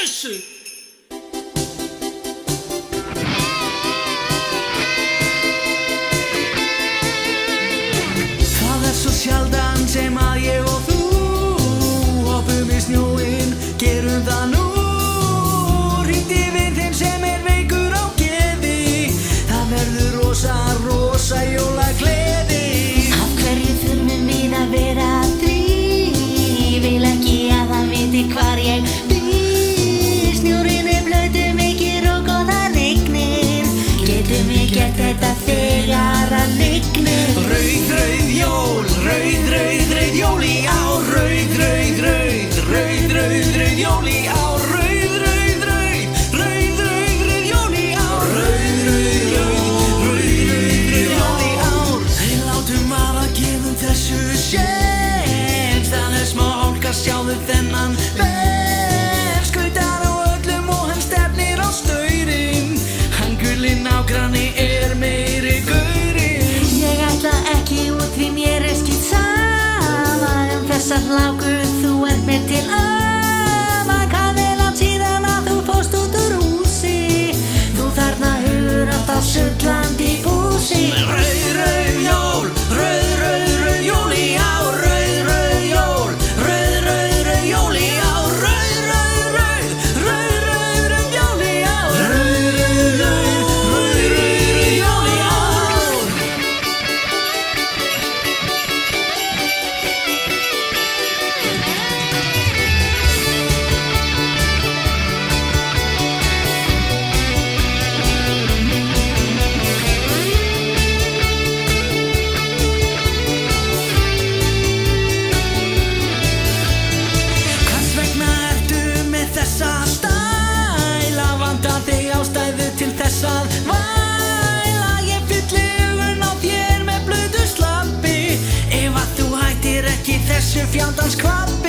þessu. Það svo sjaldan sem að ég og þú hoppum í snjóinn, gerum það nú. Hringdu í vin þinn sem veikur á geði, það verður rosa jólagleði. Af hverju þurfum við að vera þrír? Vil ekki að það viti hvar ég býr. Snjórinn blautur, mikið rok og það rignir. Getum við gert þetta þegar að rignir? Rauð jól, rauð jól í ár. Rauð jól í ár. Rauð jól í ár. Rauð jól í ár. Við látum að gefum þessu séns. Það smá hálka, sjáðu þennan veg. Skautar á öllum og hann stefnir á staurinn. Hann gulli nágranni meiri gaurinn. Ég ætla ekki út því mér skýt sama þessar hlákur, þú mér til ama. Hvað langt síðan að þú fórst út úr húsi? Þú þarna hugur alltaf sullandi búsi. Rauð jól, rauð jól í ár. Rauð jól í ár. Rauð jól í ár. Rauð jól í ár. Hvers vegna ertu með þessa stæla? Vantar þig ástæðu til þess að væla? Ég fylli augun á þér með blautu slabbi. Ef að þú hættir ekki þessu fjandans kvabbi.